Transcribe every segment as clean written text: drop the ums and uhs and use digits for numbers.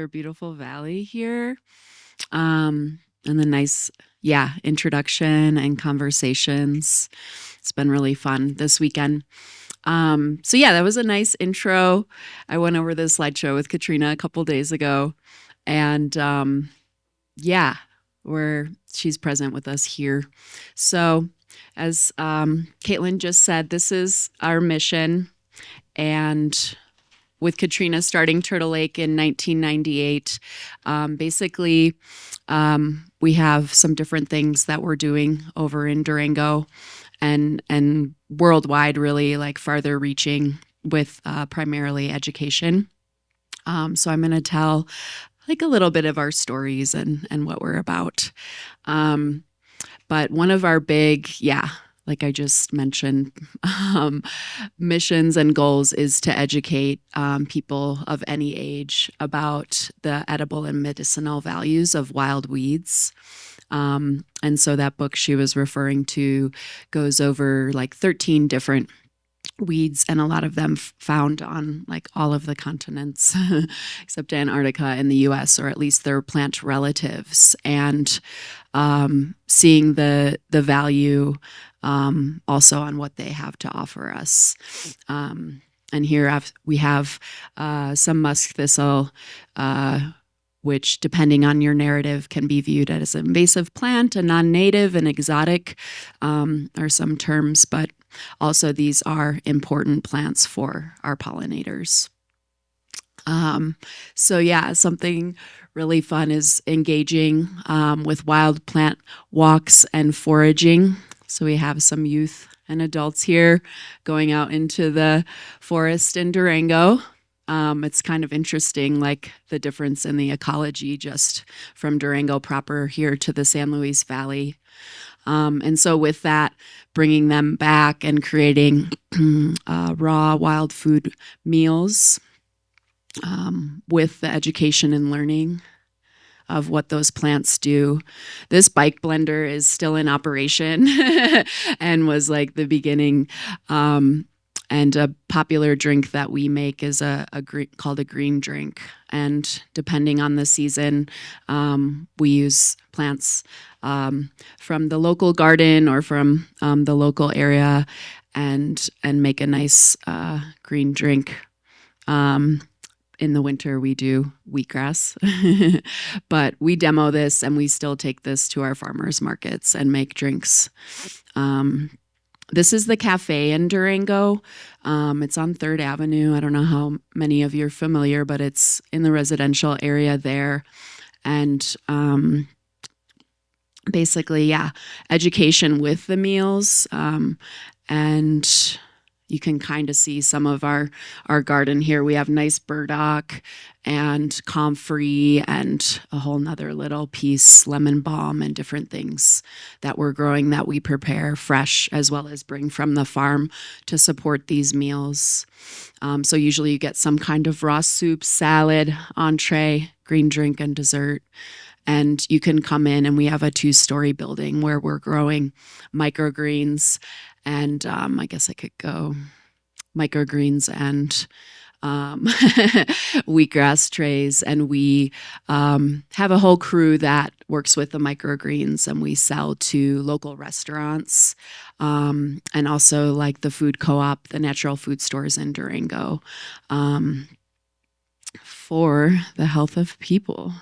our beautiful valley here. And the nice, introduction and conversations. It's been really fun this weekend. That was a nice intro. I went over the slideshow with Katrina a couple days ago, and yeah, where she's present with us here. So, as Caitlin just said, this is our mission, and with Katrina starting Turtle Lake in 1998, basically, we have some different things that we're doing over in Durango and worldwide, really, like farther reaching with primarily education. So I'm going to tell like a little bit of our stories and what we're about. But one of our big, like I just mentioned, missions and goals is to educate people of any age about the edible and medicinal values of wild weeds. And so that book she was referring to goes over like 13 different weeds, and a lot of them found on like all of the continents except Antarctica in the US, or at least their plant relatives, and seeing the value also on what they have to offer us. And here we have some musk thistle, which, depending on your narrative, can be viewed as an invasive plant, a non-native, and exotic, are some terms, but also these are important plants for our pollinators. Something really fun is engaging with wild plant walks and foraging. So we have some youth and adults here going out into the forest in Durango. It's kind of interesting, like the difference in the ecology just from Durango proper here to the San Luis Valley. And so with that, bringing them back and creating raw wild food meals with the education and learning of what those plants do. This bike blender is still in operation and was like the beginning. And a popular drink that we make is called a green drink. And depending on the season, we use plants from the local garden or from the local area and make a nice green drink. In the winter, we do wheatgrass, but we demo this and we still take this to our farmers markets and make drinks. This is the cafe in Durango. It's on 3rd Avenue. I don't know how many of you are familiar, but it's in the residential area there. And basically, education with the meals. And you can kind of see some of our garden here. We have nice burdock and comfrey and a whole nother little piece, lemon balm and different things that we're growing that we prepare fresh as well as bring from the farm to support these meals. So usually you get some kind of raw soup, salad, entree, green drink, and dessert. And you can come in, and we have a 2-story building where we're growing microgreens, and I guess I could go microgreens and wheatgrass trays. And we have a whole crew that works with the microgreens, and we sell to local restaurants and also like the food co-op, the natural food stores in Durango, for the health of people.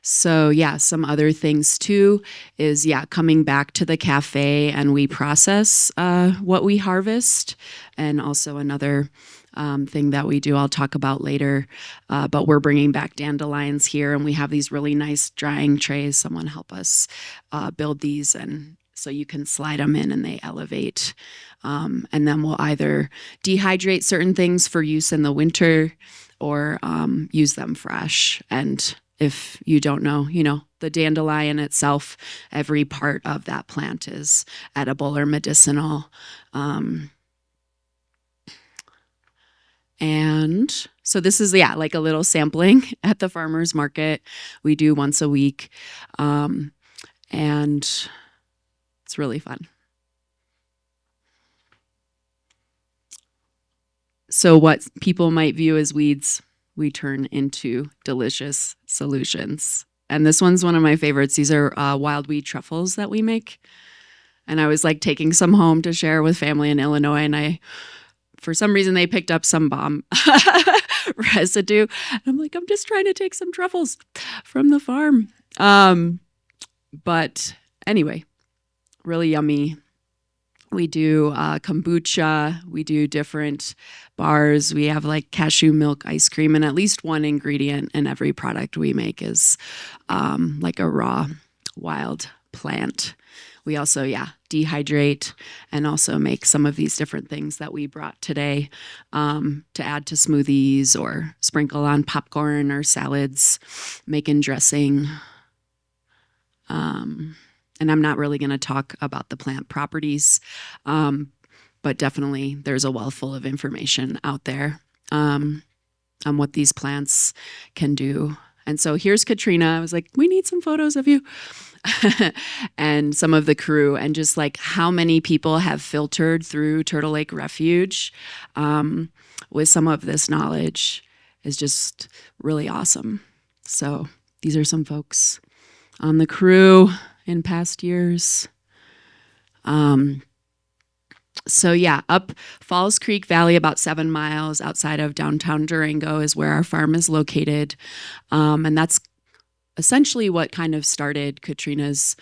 Some other things too is, coming back to the cafe, and we process what we harvest. And also another thing that we do, I'll talk about later, but we're bringing back dandelions here, and we have these really nice drying trays. Someone help us build these, and so you can slide them in and they elevate. And then we'll either dehydrate certain things for use in the winter or use them fresh. And if you don't know, the dandelion itself, every part of that plant is edible or medicinal. And so this is, like a little sampling at the farmer's market. We do once a week. And it's really fun. So what people might view as weeds, we turn into delicious solutions. And this one's one of my favorites. These are wild weed truffles that we make. And I was like taking some home to share with family in Illinois. And for some reason, they picked up some bomb residue. And I'm like, I'm just trying to take some truffles from the farm. But anyway, really yummy. We do kombucha. We do different bars. We have like cashew milk ice cream, and at least one ingredient in every product we make is like a raw wild plant. We also, dehydrate and also make some of these different things that we brought today to add to smoothies or sprinkle on popcorn or salads, making dressing. And I'm not really going to talk about the plant properties, but definitely there's a wealth full of information out there on what these plants can do. And so here's Katrina. I was like, we need some photos of you and some of the crew, and just like how many people have filtered through Turtle Lake Refuge with some of this knowledge is just really awesome. So these are some folks on the crew in past years. Up Falls Creek Valley, about 7 miles outside of downtown Durango, is where our farm is located. And that's essentially what kind of started Katrina's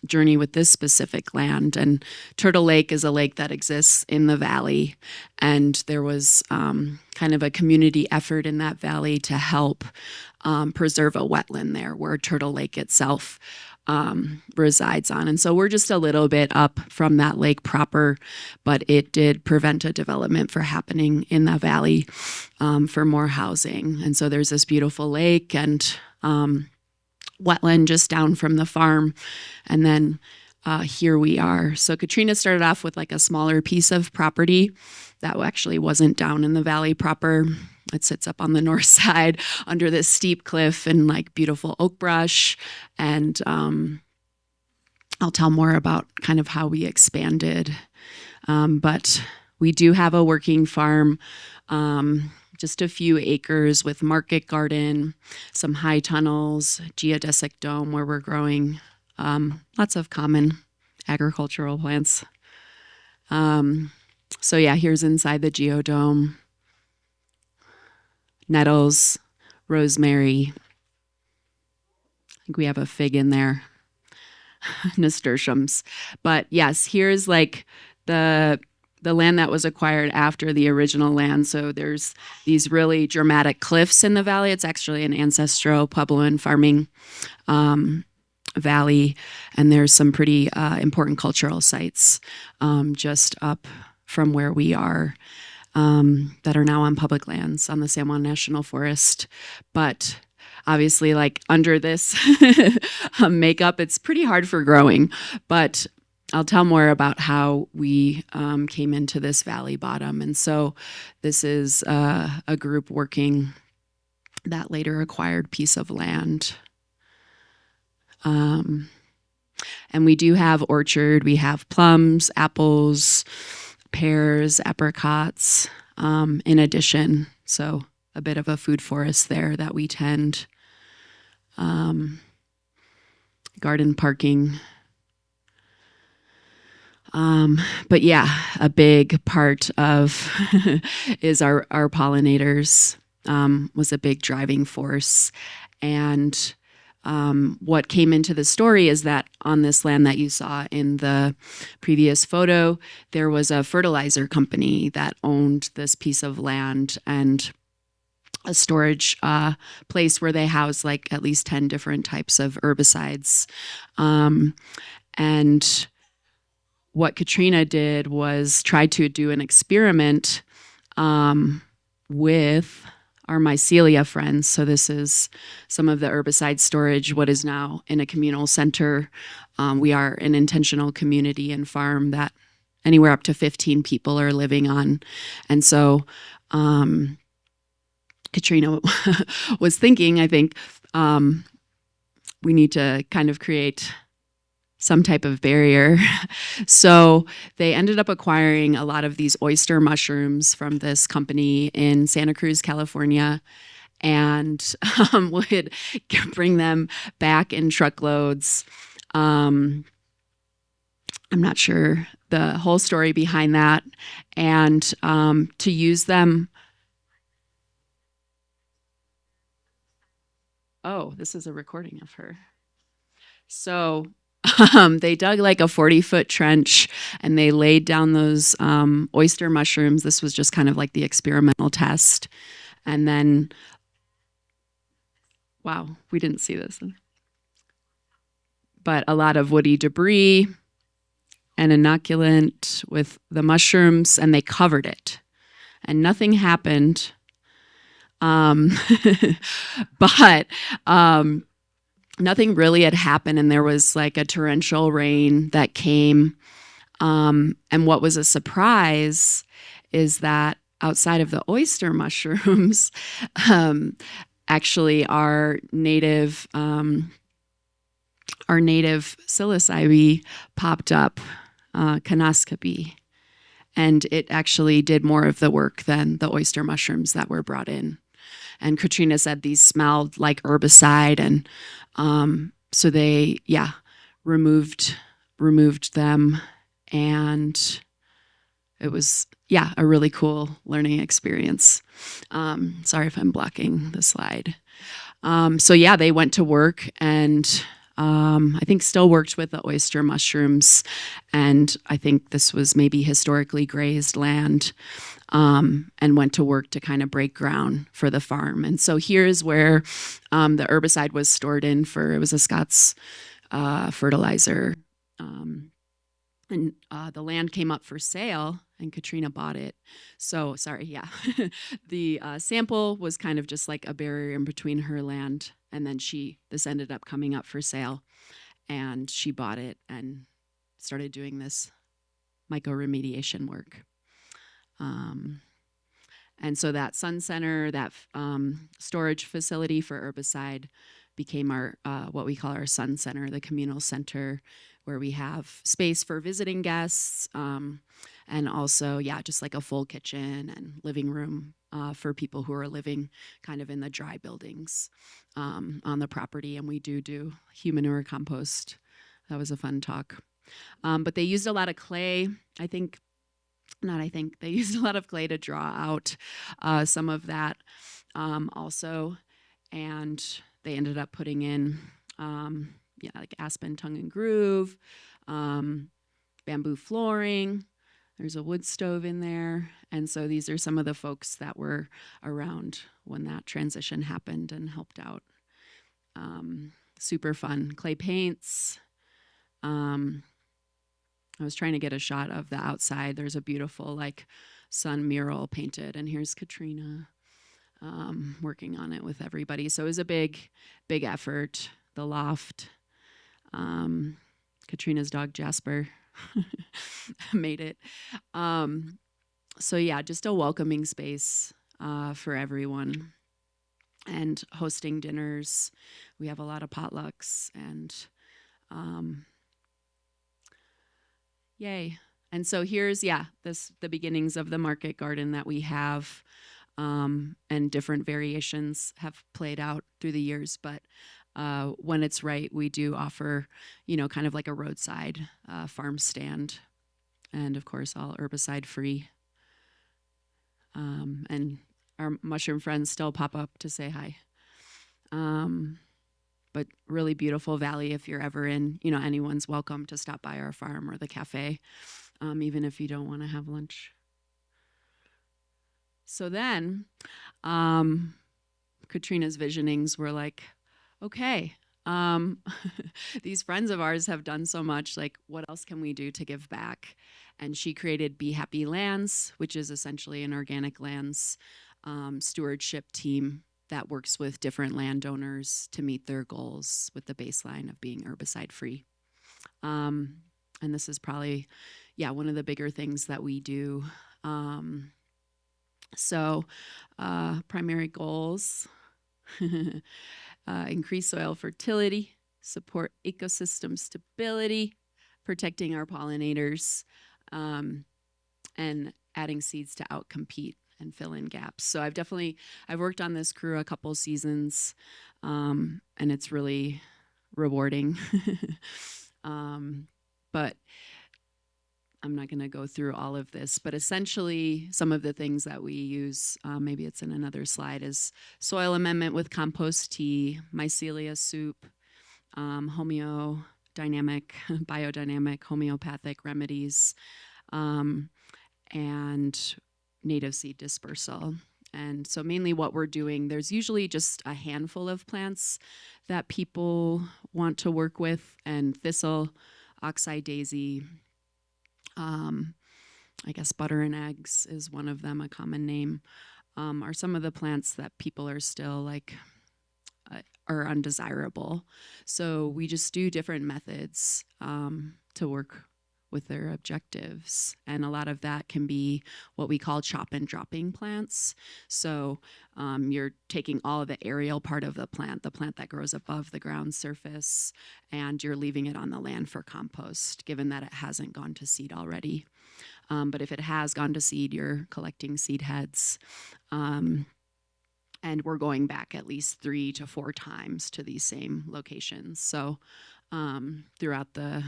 journey with this specific land. And Turtle Lake is a lake that exists in the valley. And there was kind of a community effort in that valley to help preserve a wetland there where Turtle Lake itself resides on. And so we're just a little bit up from that lake proper, but it did prevent a development for happening in the valley for more housing. And so there's this beautiful lake and wetland just down from the farm. And then here we are. So Katrina started off with like a smaller piece of property that actually wasn't down in the valley proper. It sits up on the north side under this steep cliff and like beautiful oak brush. And I'll tell more about kind of how we expanded. But we do have a working farm, just a few acres with market garden, some high tunnels, geodesic dome where we're growing lots of common agricultural plants. Here's inside the geodome. Nettles, rosemary. I think we have a fig in there. Nasturtiums. But yes, here's like the land that was acquired after the original land. So there's these really dramatic cliffs in the valley. It's actually an ancestral Puebloan farming valley. And there's some pretty important cultural sites just up from where we are. That are now on public lands on the San Juan National Forest. But obviously, like under this makeup, it's pretty hard for growing. But I'll tell more about how we came into this valley bottom. And so this is a group working that later acquired piece of land. And we do have orchard. We have plums, apples, pears, apricots, in addition. So a bit of a food forest there that we tend. Garden parking. But yeah, a big part of is our pollinators was a big driving force. And what came into the story is that on this land that you saw in the previous photo, there was a fertilizer company that owned this piece of land and a storage place where they house like at least 10 different types of herbicides. And what Katrina did was try to do an experiment with our mycelia friends. So this is some of the herbicide storage, what is now in a communal center. We are an intentional community and farm that anywhere up to 15 people are living on. And so Katrina was thinking, I think, we need to kind of create some type of barrier. So they ended up acquiring a lot of these oyster mushrooms from this company in Santa Cruz, California, and would bring them back in truckloads. I'm not sure the whole story behind that, and to use them. Oh, this is a recording of her. So they dug like a 40-foot trench and they laid down those oyster mushrooms. This was just kind of like the experimental test. And then, wow, we didn't see this. But a lot of woody debris, an inoculant with the mushrooms, and they covered it. And nothing happened. Um, but nothing really had happened. And there was like a torrential rain that came. And what was a surprise is that outside of the oyster mushrooms, actually our native psilocybe popped up, canoscopy, and it actually did more of the work than the oyster mushrooms that were brought in. And Katrina said these smelled like herbicide, and so they removed them, and it was a really cool learning experience. Sorry if I'm blocking the slide. So they went to work and I think still worked with the oyster mushrooms, and I think this was maybe historically grazed land, and went to work to kind of break ground for the farm. And so here's where the herbicide was stored in it was a Scott's fertilizer. And the land came up for sale, and Katrina bought it. So, sorry, the sample was kind of just like a barrier in between her land, and then this ended up coming up for sale, and she bought it and started doing this mycoremediation work. And so that sun center, that storage facility for herbicide, became our what we call our sun center, the communal center, where we have space for visiting guests, and also just like a full kitchen and living room for people who are living kind of in the dry buildings on the property. And we do human manure compost. That was a fun talk. But they used a lot of clay. They used a lot of clay to draw out some of that also. And they ended up putting in, like aspen tongue and groove, bamboo flooring. There's a wood stove in there. And so these are some of the folks that were around when that transition happened and helped out. Super fun. Clay paints. I was trying to get a shot of the outside. There's a beautiful like sun mural painted, and here's Katrina working on it with everybody. So it was a big effort. The loft. Katrina's dog Jasper made it. So just a welcoming space for everyone, and hosting dinners. We have a lot of potlucks, and yay. And so here's the beginnings of the market garden that we have, and different variations have played out through the years, but when it's right, we do offer kind of like a roadside farm stand, and of course all herbicide free, and our mushroom friends still pop up to say hi. But really beautiful valley. If you're ever in, anyone's welcome to stop by our farm or the cafe, even if you don't want to have lunch. So then Katrina's visionings were like, okay, these friends of ours have done so much, like what else can we do to give back? And she created Be Happy Lands, which is essentially an organic lands stewardship team that works with different landowners to meet their goals with the baseline of being herbicide free. And this is probably, one of the bigger things that we do. So primary goals, increase soil fertility, support ecosystem stability, protecting our pollinators, and adding seeds to outcompete and fill in gaps. So I've worked on this crew a couple seasons, and it's really rewarding. But I'm not going to go through all of this, but essentially some of the things that we use, maybe it's in another slide, is soil amendment with compost tea, mycelia soup, biodynamic, homeopathic remedies, and native seed dispersal. And so mainly what we're doing, there's usually just a handful of plants that people want to work with, and thistle, oxeye daisy, I guess butter and eggs is one of them, a common name, are some of the plants that people are still like, are undesirable. So we just do different methods to work with their objectives. And a lot of that can be what we call chop and dropping plants. So you're taking all of the aerial part of the plant that grows above the ground surface, and you're leaving it on the land for compost, given that it hasn't gone to seed already. But if it has gone to seed, you're collecting seed heads. And we're going back at least 3 to 4 times to these same locations. So throughout the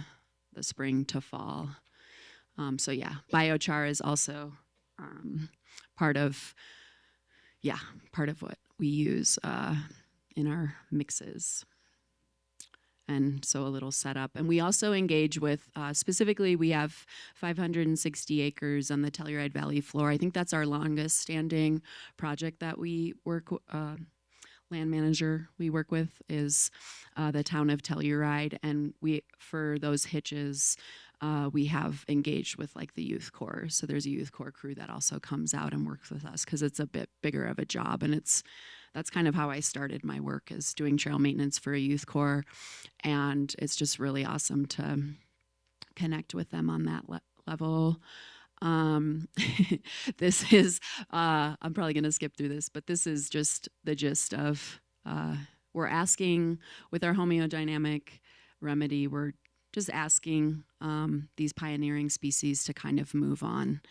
spring to fall. So yeah, biochar is also part of what we use in our mixes. And so a little setup. And we also engage with, specifically, we have 560 acres on the Telluride Valley floor. I think that's our longest standing project that we work, land manager we work with is the town of Telluride. And for those hitches, we have engaged with like the youth corps. So there's a youth corps crew that also comes out and works with us because it's a bit bigger of a job. And that's kind of how I started my work, is doing trail maintenance for a youth corps. And it's just really awesome to connect with them on that level. This is, I'm probably going to skip through this, but this is just the gist of, we're asking with our homeodynamic remedy, we're just asking these pioneering species to kind of move on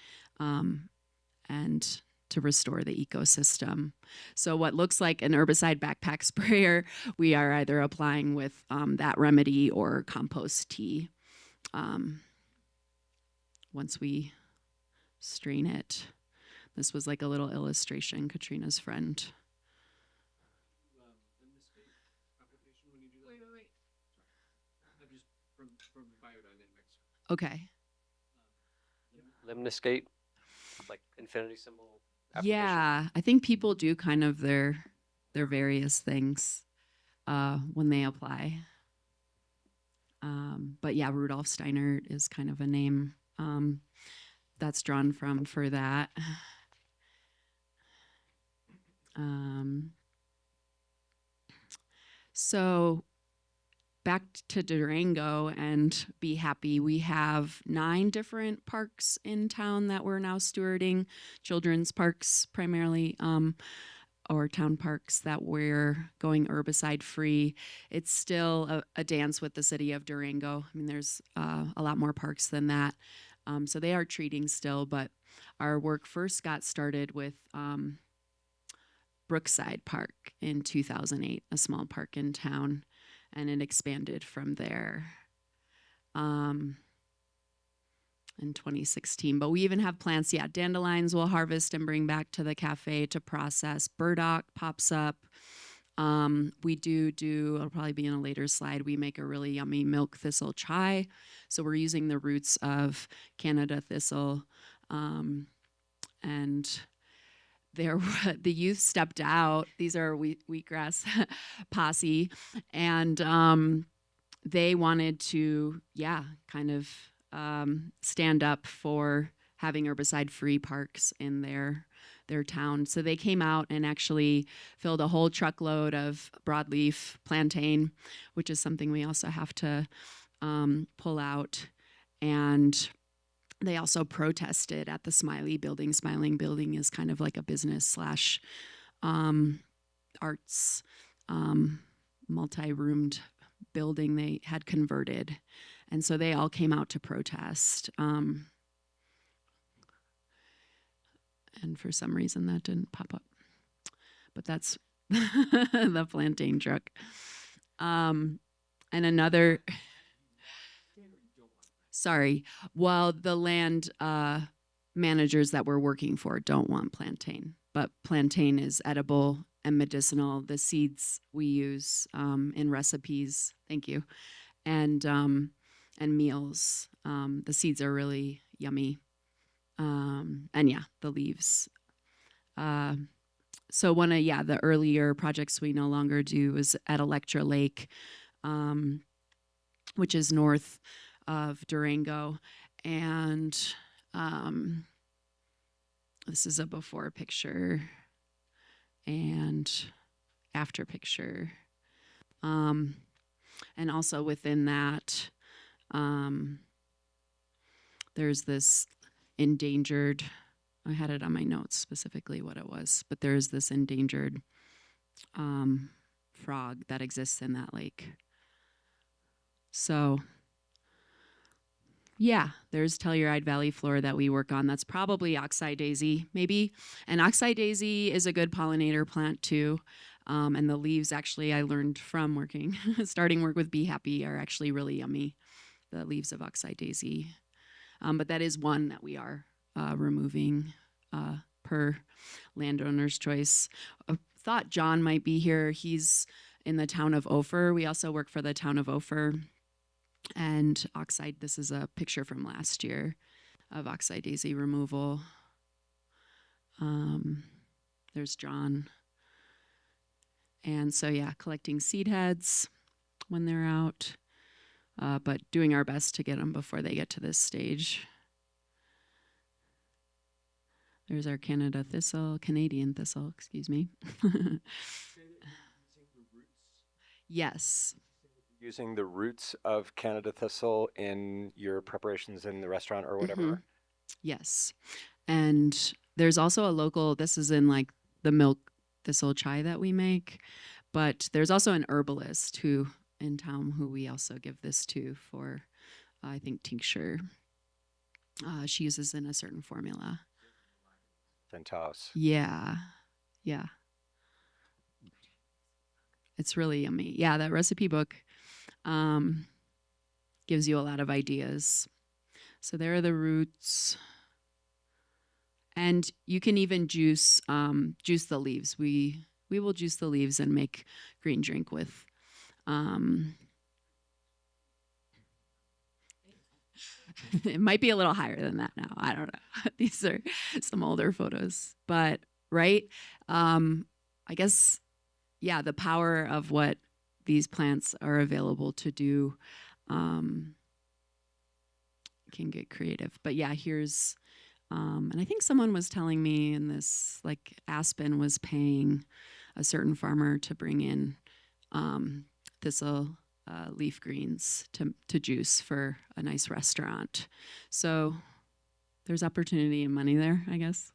and to restore the ecosystem. So what looks like an herbicide backpack sprayer, we are either applying with that remedy or compost tea once we strain it. This was like a little illustration, Katrina's friend. Wait. I'm just from biodynamics. Okay. Lemniscate, like infinity symbol application. Yeah, I think people do kind of their various things when they apply. But yeah, Rudolf Steinert is kind of a name that's drawn from for that. So back to Durango and Be Happy, we have 9 different parks in town that we're now stewarding, children's parks primarily, or town parks that we're going herbicide free. It's still a dance with the city of Durango. I mean, there's a lot more parks than that. So they are treating still, but our work first got started with Brookside Park in 2008, a small park in town, and it expanded from there in 2016. But we even have plants, dandelions we'll harvest and bring back to the cafe to process. Burdock pops up. We do, it'll probably be in a later slide, we make a really yummy milk thistle chai. So we're using the roots of Canada thistle, and the youth stepped out. These are wheatgrass posse, and they wanted to, kind of stand up for having herbicide-free parks in their town. So they came out and actually filled a whole truckload of broadleaf plantain, which is something we also have to pull out. And they also protested at the Smiley building. Smiling building is kind of like a business / arts multi-roomed building they had converted. And so they all came out to protest. And for some reason that didn't pop up. But that's the plantain truck. And another, sorry, well, the land managers that we're working for don't want plantain, but plantain is edible and medicinal. The seeds we use in recipes, thank you, and meals. The seeds are really yummy, and yeah, the leaves. So one of the earlier projects we no longer do is at Electra Lake, which is north of Durango, and this is a before picture and after picture, and also within that, there's this endangered. I had it on my notes specifically what it was, but there's this endangered frog that exists in that lake. So yeah, there's Telluride Valley floor that we work on. That's probably oxeye daisy, maybe. And oxeye daisy is a good pollinator plant too. And the leaves, actually, I learned from working, starting work with Be Happy, are actually really yummy. The leaves of oxeye daisy. But that is one that we are removing per landowner's choice. I thought John might be here. He's in the town of Ophir. We also work for the town of Ophir. And oxeye, this is a picture from last year of oxeye daisy removal. There's John. And so, yeah, collecting seed heads when they're out, but doing our best to get them before they get to this stage. There's our Canadian thistle, excuse me. Yes. Using the roots of Canada thistle in your preparations in the restaurant or whatever. Mm-hmm. Yes. And there's also a local, this is in like the milk thistle chai that we make, but there's also an herbalist who in town who we also give this to for, I think, tincture. She uses in a certain formula. Fantastic. Yeah. Yeah. It's really yummy. Yeah, that recipe book gives you a lot of ideas. So there are the roots. And you can even juice the leaves. We will juice the leaves and make green drink with. It might be a little higher than that now. I don't know. These are some older photos, but right. I guess, yeah, the power of what these plants are available to do can get creative. But yeah, here's. And I think someone was telling me in this, like Aspen was paying a certain farmer to bring in thistle leaf greens to juice for a nice restaurant. So there's opportunity and money there, I guess.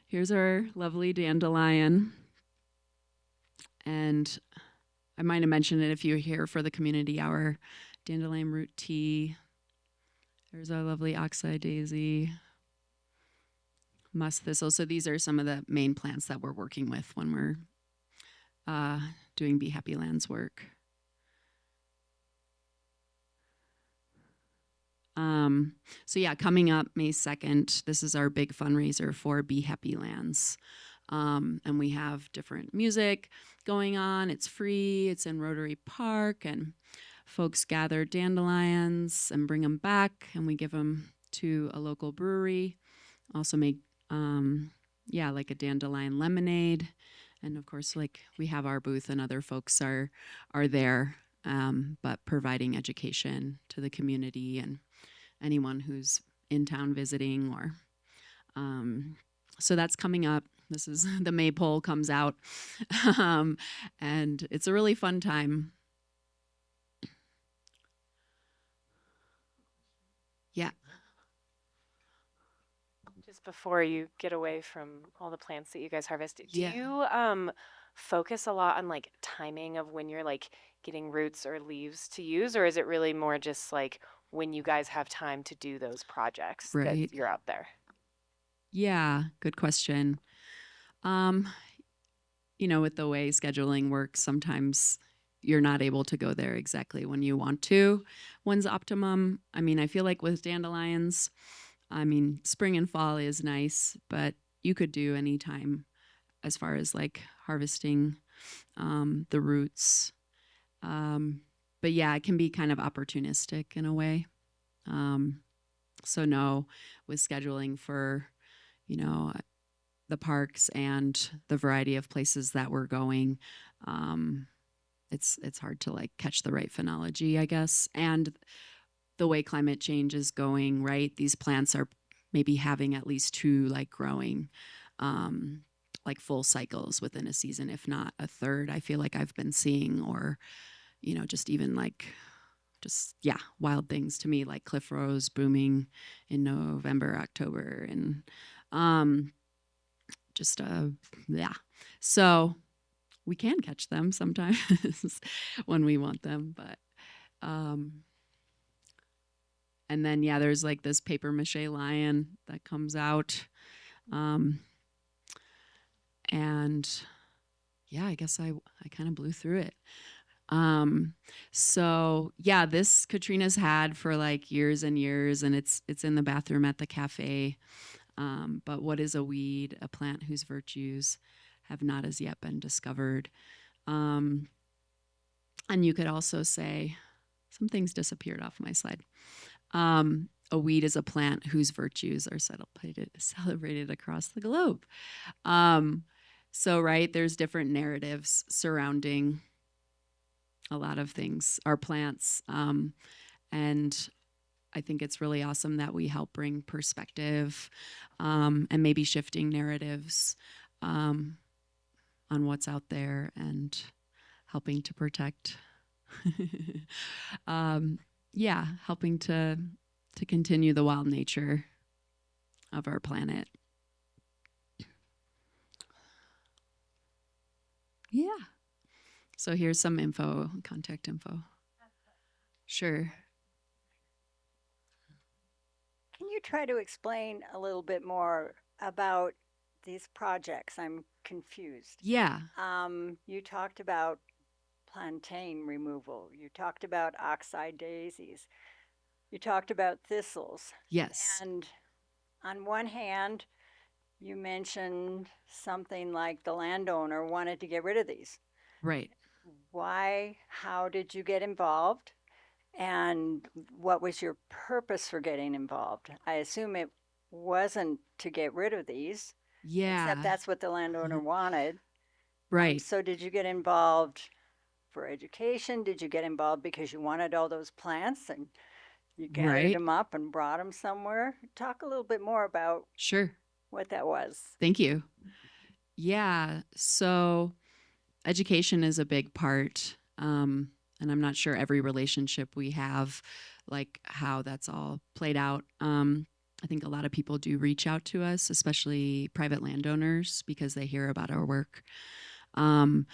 Here's our lovely dandelion. And I might have mentioned it if you're here for the community hour. Dandelion root tea. There's our lovely oxeye daisy, musk thistle. So these are some of the main plants that we're working with when we're doing Be Happy Lands work. So yeah, coming up May 2nd, this is our big fundraiser for Be Happy Lands. And we have different music going on. It's free. It's in Rotary Park, and folks gather dandelions and bring them back, and we give them to a local brewery. Also make, like a dandelion lemonade. And of course, like we have our booth and other folks are there, but providing education to the community and anyone who's in town visiting or, so that's coming up. This is the maypole comes out, and it's a really fun time. Yeah. Just before you get away from all the plants that you guys harvest, do Yeah. you focus a lot on like timing of when you're like getting roots or leaves to use, or is it really more just like when you guys have time to do those projects that Right. you're out there? Yeah, good question. Um, with the way scheduling works, sometimes you're not able to go there exactly when you want to. When's optimum? I mean, I feel like with dandelions, spring and fall is nice, but you could do any time as far as like harvesting the roots. Um, but yeah, it can be kind of opportunistic in a way. Um, so no, with scheduling for, you know, the parks and the variety of places that we're going, um, it's hard to like catch the right phenology, I guess. And the way climate change is going, right? These plants are maybe having at least two like growing like full cycles within a season, if not a third. I feel like I've been seeing, or just even like just wild things to me, like cliff rose blooming in November, October, and um just yeah. So we can catch them sometimes when we want them, but um and then there's like this paper mache lion that comes out. Um and I guess I kind of blew through it. So this Katrina's had for like years and years, and it's in the bathroom at the cafe. But what is a weed? A plant whose virtues have not as yet been discovered. Um, and you could also say, some things disappeared off my slide. A weed is a plant whose virtues are celebrated across the globe. So, right, there's different narratives surrounding a lot of things, our plants. And I think it's really awesome that we help bring perspective and maybe shifting narratives on what's out there and helping to protect. Helping to continue the wild nature of our planet. Yeah. So here's some info, contact info. Sure. Can you try to explain a little bit more about these projects? I'm confused. Yeah. You talked about plantain removal. You talked about oxeye daisies. You talked about thistles. Yes. And on one hand, you mentioned something like the landowner wanted to get rid of these. Right. Why? How did you get involved? And what was your purpose for getting involved? I assume it wasn't to get rid of these, except Yeah. that's what the landowner wanted. Right. So, did you get involved for education? Did you get involved because you wanted all those plants and you gathered Right. them up and brought them somewhere? Talk a little bit more about Sure. what that was. Thank you. Yeah. So education is a big part. And I'm not sure every relationship we have, like how that's all played out. I think a lot of people do reach out to us, especially private landowners, because they hear about our work. And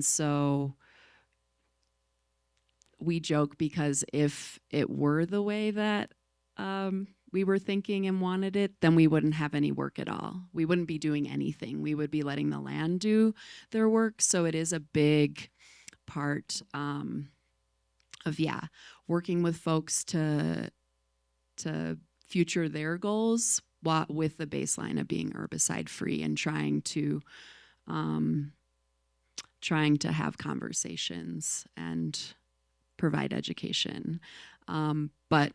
so we joke because if it were the way that we were thinking and wanted it, then we wouldn't have any work at all. We wouldn't be doing anything. We would be letting the land do their work. So it is a big part of working with folks to future their goals with the baseline of being herbicide free and trying to have conversations and provide education. But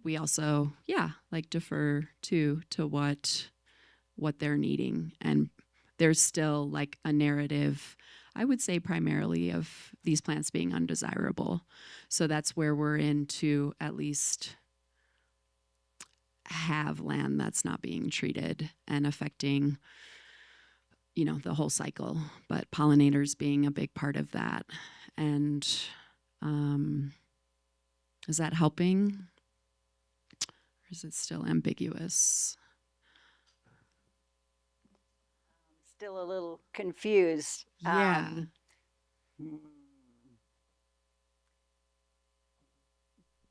we also, like defer to what they're needing. And there's still like a narrative, I would say primarily of these plants being undesirable. So that's where we're in to at least have land that's not being treated and affecting the whole cycle, but pollinators being a big part of that. And is that helping? Or is it still ambiguous? still a little confused. Yeah. Hmm.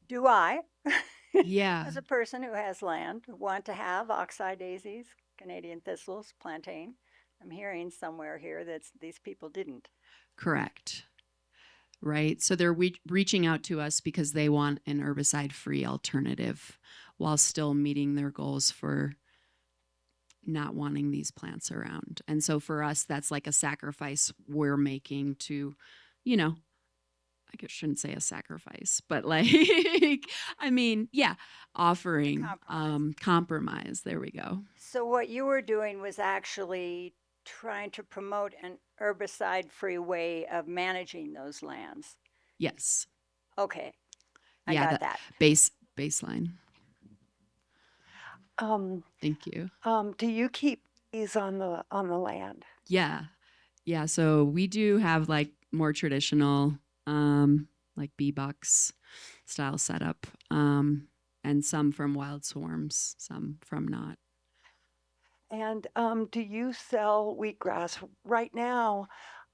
Do I, Yeah. as a person who has land, want to have oxeye daisies, Canadian thistles, plantain? I'm hearing somewhere here that these people didn't. Correct. Right. So they're reaching out to us because they want an herbicide free alternative while still meeting their goals for not wanting these plants around. And so for us, that's like a sacrifice we're making to, you know, I shouldn't say a sacrifice, but like, I mean, yeah, offering Compromise. compromise. There we go. So what you were doing was actually trying to promote an herbicide-free way of managing those lands. Yes. Okay, I Yeah, got that that. baseline. Um, Thank you. do you keep bees on the land? Yeah. Yeah. So we do have like more traditional, like bee box style setup, and some from wild swarms, some from not. And do you sell wheatgrass? Right now,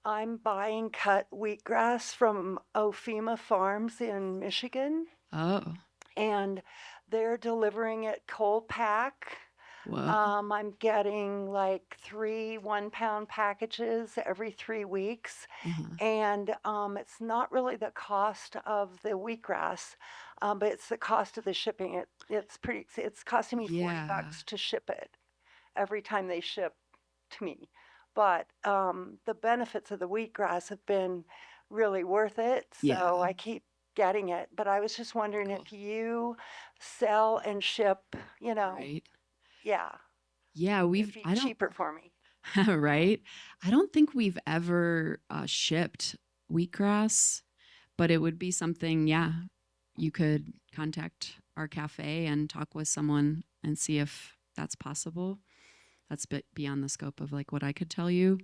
I'm buying cut wheatgrass from Ofema Farms in Michigan, Oh, and they're delivering it cold pack. whoa. I'm getting like 3 1 pound packages every 3 weeks. Uh-huh. And it's not really the cost of the wheatgrass, but it's the cost of the shipping. It's costing me Yeah. $40 to ship it every time they ship to me. But the benefits of the wheatgrass have been really worth it. So Yeah. I keep getting it. But I was just wondering Cool. if you sell and ship, Right. yeah, Yeah, it'd be I don't, cheaper for me. right? I don't think we've ever shipped wheatgrass, but it would be something, yeah, you could contact our cafe and talk with someone and see if that's possible. That's beyond the scope of like what I could tell you.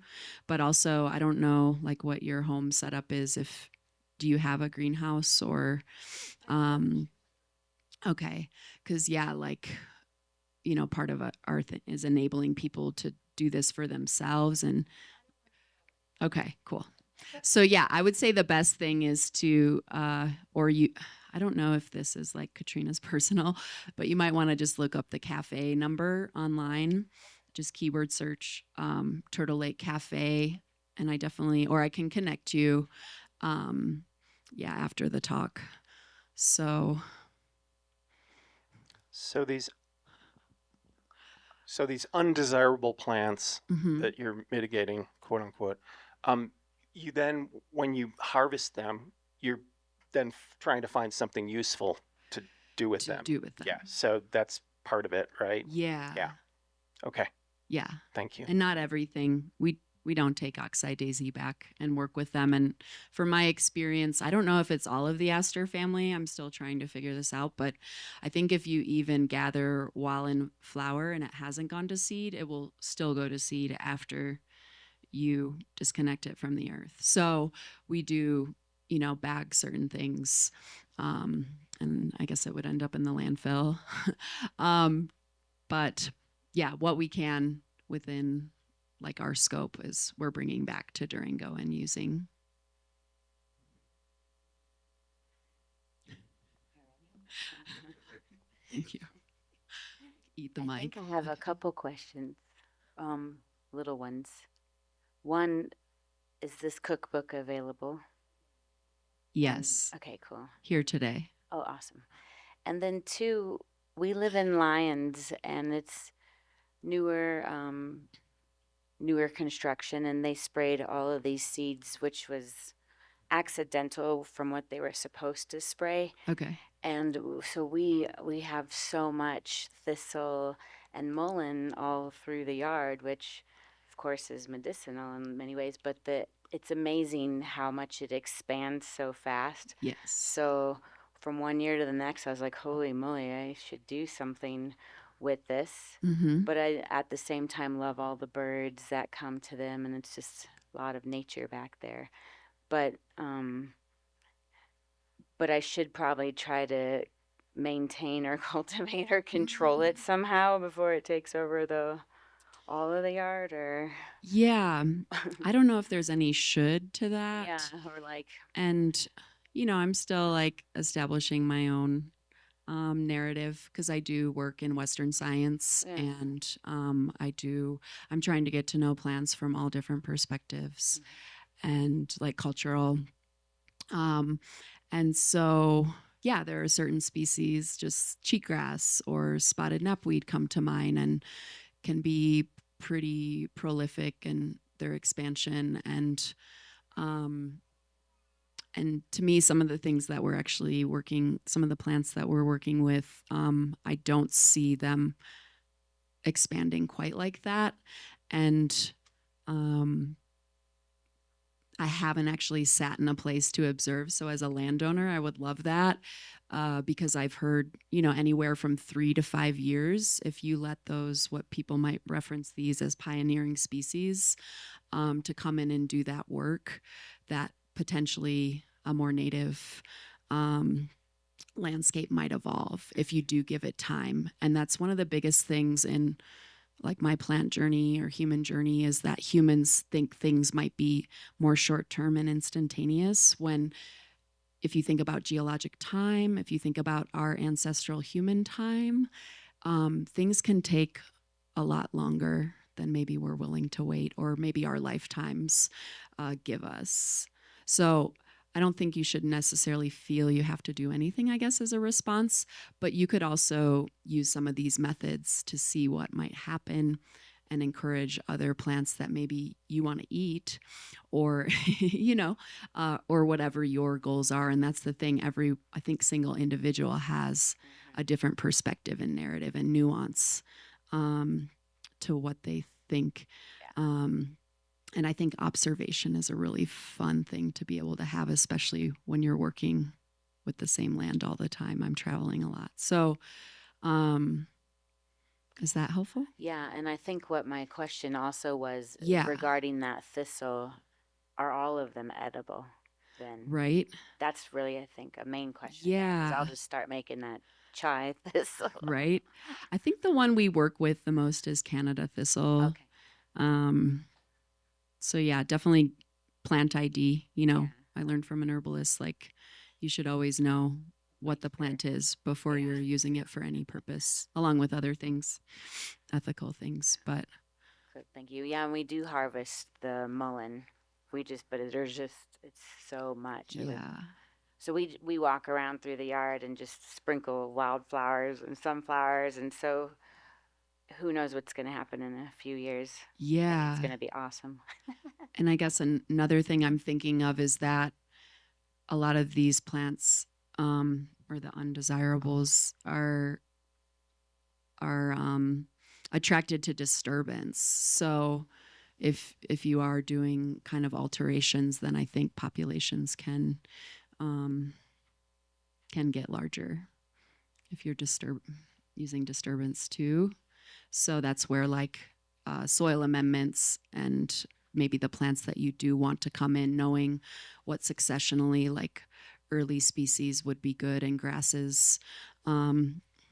But also, I don't know like what your home setup is. If do you have a greenhouse or, okay, because yeah, like part of our is enabling people to do this for themselves. And okay, cool. So yeah, I would say the best thing is to, or you, I don't know if this is like Katrina's personal, but you might want to just look up the cafe number online, just keyword search Turtle Lake Cafe, and I definitely, or I can connect you, yeah, after the talk. So So these undesirable plants mhm. that you're mitigating, quote unquote, you then, when you harvest them, you're then trying to find something useful to do with To them. do with them. Yeah. So that's part of it, right? Yeah. Yeah. Okay. Yeah. Thank you. And not everything. We don't take Oxeye Daisy back and work with them. And for my experience, I don't know if it's all of the aster family. I'm still trying to figure this out. But I think if you even gather while in flower and it hasn't gone to seed, it will still go to seed after you disconnect it from the earth. So we do, bag certain things. And I guess it would end up in the landfill. But yeah, what we can within like our scope is we're bringing back to Durango and using. Thank you. Eat the I mic. think I have a couple questions, little ones. One, is this cookbook available? Yes. Okay, cool. Here today. Oh, awesome. And then two, we live in Lyons, and it's newer construction, and they sprayed all of these seeds, which was accidental from what they were supposed to spray. Okay. And so we have so much thistle and mullein all through the yard, which of course is medicinal in many ways, but it's amazing how much it expands so fast. Yes. So from one year to the next, I was like, holy moly, I should do something with this. Mm-hmm. But I, at the same time, love all the birds that come to them, and it's just a lot of nature back there. But I should probably try to maintain or cultivate or control it somehow before it takes over, though. all of the yard, or Yeah, I don't know if there's any should to that. yeah, or like And, I'm still like establishing my own narrative because I do work in Western science yeah. and I'm trying to get to know plants from all different perspectives and like cultural. Um, and so, yeah, there are certain species, just cheatgrass or spotted knapweed come to mind and can be pretty prolific in their expansion. Um, and to me, some of the things that we're actually working, some of the plants that we're working with, I don't see them expanding quite like that. And I haven't actually sat in a place to observe. So as a landowner, I would love that because I've heard, anywhere from 3 to 5 years, if you let those, what people might reference these as pioneering species, to come in and do that work, that potentially a more native landscape might evolve if you do give it time. And that's one of the biggest things in like my plant journey or human journey is that humans think things might be more short term and instantaneous when if you think about geologic time, if you think about our ancestral human time, things can take a lot longer than maybe we're willing to wait or maybe our lifetimes give us. So I don't think you should necessarily feel you have to do anything, I guess, as a response, but you could also use some of these methods to see what might happen and encourage other plants that maybe you want to eat or, or whatever your goals are. And that's the thing, I think, single individual has a different perspective and narrative and nuance to what they think. And I think observation is a really fun thing to be able to have, especially when you're working with the same land all the time. I'm traveling a lot. So, is that helpful? Yeah, and I think what my question also was Yeah. regarding that thistle, are all of them edible then? Right. That's really, I think, a main question. 'Cause Yeah. I'll just start making that chai thistle. Right. I think the one we work with the most is Canada thistle. Okay. So yeah, definitely plant ID. Yeah. I learned from an herbalist, like you should always know what the plant is before Yeah. you're using it for any purpose, along with other things, ethical things. But Good, thank you. Yeah, and we do harvest the mullein. But it's so much of it. yeah, So we walk around through the yard and just sprinkle wildflowers and sunflowers, and so who knows what's going to happen in a few years. I think yeah. it's going to be awesome. And I guess another thing I'm thinking of is that a lot of these plants, or the undesirables, are attracted to disturbance. So if you are doing kind of alterations, then I think populations can get larger if you're using disturbance too. So that's where like soil amendments and maybe the plants that you do want to come in, knowing what successionally like early species would be good and grasses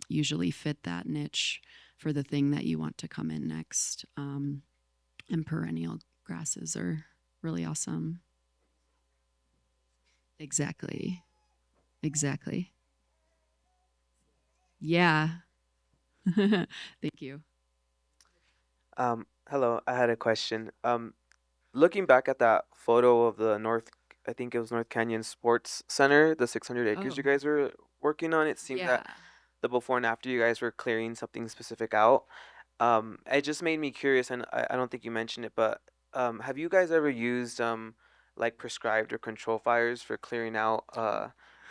usually fit that niche for the thing that you want to come in next. And perennial grasses are really awesome. Exactly. Yeah. Thank you. Hello, I had a question. Looking back at that photo of the I think it was North Canyon Sports Center, the 600 acres you Oh. guys were working on, it seemed Yeah. that the before and after you guys were clearing something specific out. It just made me curious, and I don't think you mentioned it, but have you guys ever used like prescribed or control fires for clearing out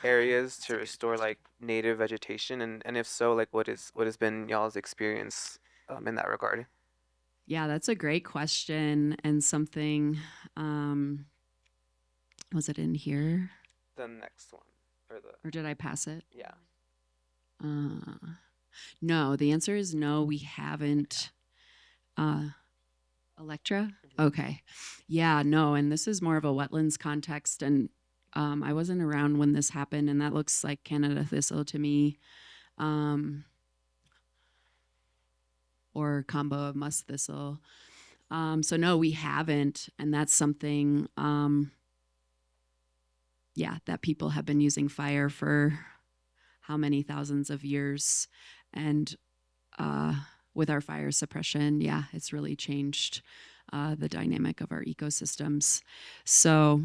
areas to restore like native vegetation? And if so, like what has been y'all's experience in that regard? Yeah, that's a great question and something. Was it in here The next one or did I pass it? yeah. No, the answer is no, we haven't. Electra? Okay. Yeah, no, and this is more of a wetlands context and I wasn't around when this happened and that looks like Canada thistle to me. or combo of musk thistle. So no, we haven't, and that's something, that people have been using fire for how many thousands of years, and with our fire suppression, it's really changed the dynamic of our ecosystems. So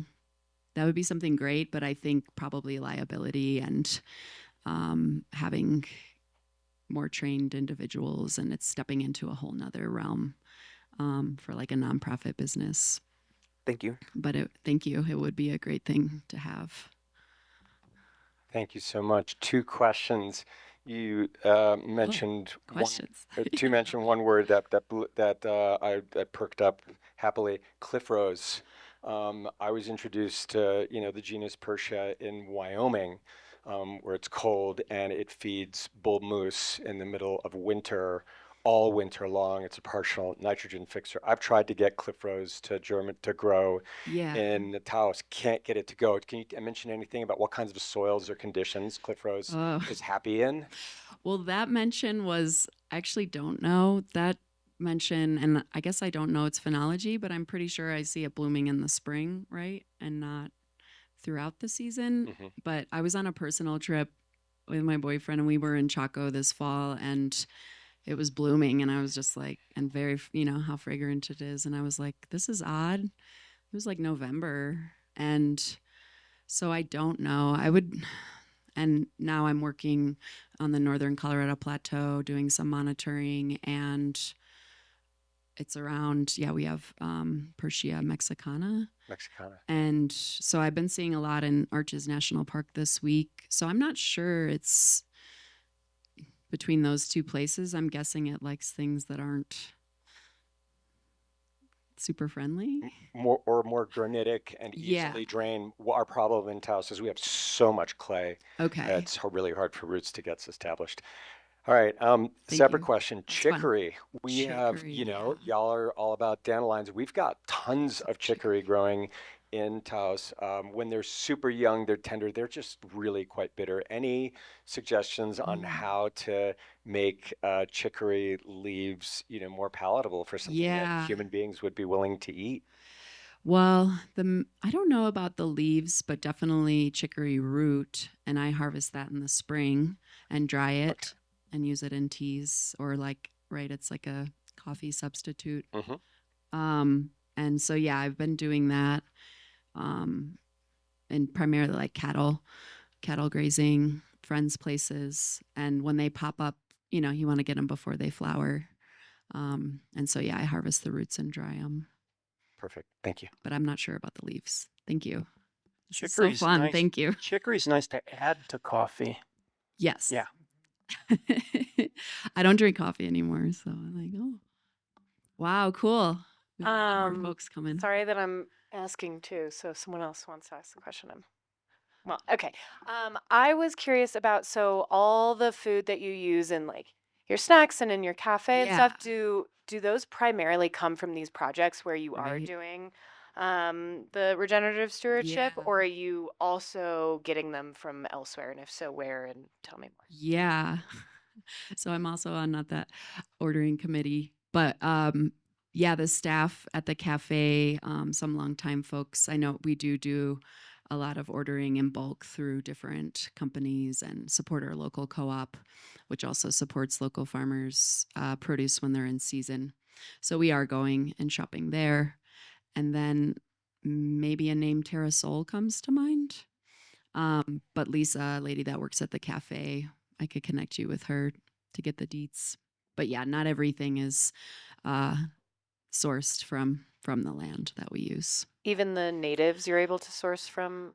that would be something great, but I think probably liability and having more trained individuals, and it's stepping into a whole nother realm for like a nonprofit business. Thank you. But thank you. It would be a great thing to have. Thank you so much. Two questions. You mentioned questions. two mentioned one word that I perked up happily. Cliff rose. I was introduced to the genus Persia in Wyoming, where it's cold and it feeds bull moose in the middle of winter, all winter long. It's a partial nitrogen fixer. I've tried to get cliff rose to grow in the Taos. Can't get it to go. Can you mention anything about what kinds of soils or conditions cliff rose is happy in? Well, that mention was, I actually don't know that mention, and I guess I don't know its phenology, but I'm pretty sure I see it blooming in the spring, right? And not throughout the season. Mm-hmm. But I was on a personal trip with my boyfriend, and we were in Chaco this fall, and it was blooming, and I was just like, and very, how fragrant it is. And I was like, this is odd. It was like November. And so I don't know. And now I'm working on the northern Colorado Plateau doing some monitoring, and it's around, we have Persia mexicana. And so I've been seeing a lot in Arches National Park this week. So I'm not sure it's between those two places. I'm guessing it likes things that aren't super friendly. More granitic and easily drain. Our problem in Taos is we have so much clay. Okay. It's really hard for roots to get established. All right. Separate question. That's chicory. Fun. We have, y'all are all about dandelions. We've got tons of chicory growing in Taos. When they're super young, they're tender. They're just really quite bitter. Any suggestions on how to make chicory leaves, more palatable for something that human beings would be willing to eat? Well, I don't know about the leaves, but definitely chicory root, and I harvest that in the spring and dry it and use it in teas, or it's like a coffee substitute. Mm-hmm. And so I've been doing that, and primarily like cattle grazing, friends' places, and when they pop up, you want to get them before they flower. And so I harvest the roots and dry them. Perfect. Thank you. But I'm not sure about the leaves. Thank you. This Chicory's is so fun. Nice. Thank you. Chicory's nice to add to coffee. Yes. Yeah. I don't drink coffee anymore, so I'm like, oh, wow, cool. More folks coming. Sorry that I'm asking too. So if someone else wants to ask the question, okay. I was curious about, so all the food that you use in like your snacks and in your cafe and stuff, do those primarily come from these projects where you are doing the regenerative stewardship, or are you also getting them from elsewhere? And if so, where? And tell me more. Yeah. So I'm also on not that ordering committee, but the staff at the cafe, some longtime folks, I know we do a lot of ordering in bulk through different companies and support our local co-op, which also supports local farmers' produce when they're in season. So we are going and shopping there. And then maybe a name Terra Sol comes to mind. But Lisa, a lady that works at the cafe, I could connect you with her to get the deets. But not everything is sourced from the land that we use. Even the natives you're able to source from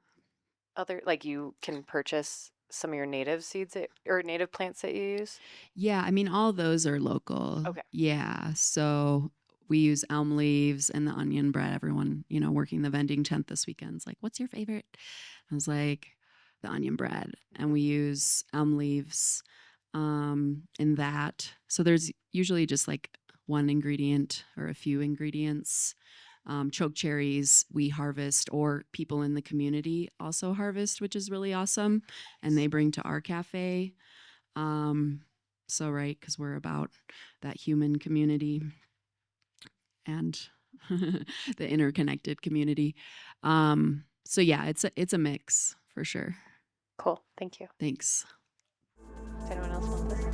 other, like you can purchase some of your native seeds or native plants that you use? Yeah, I mean, all those are local. Okay. Yeah, so we use elm leaves and the onion bread. Everyone, working the vending tent this weekend's like, what's your favorite? I was like, the onion bread. And we use elm leaves in that. So there's usually just like one ingredient or a few ingredients. Choke cherries we harvest, or people in the community also harvest, which is really awesome. And they bring to our cafe. So so right, because we're about that human community and the interconnected community. So yeah, it's a mix for sure. Cool. Thank you. Thanks. Does anyone else want this?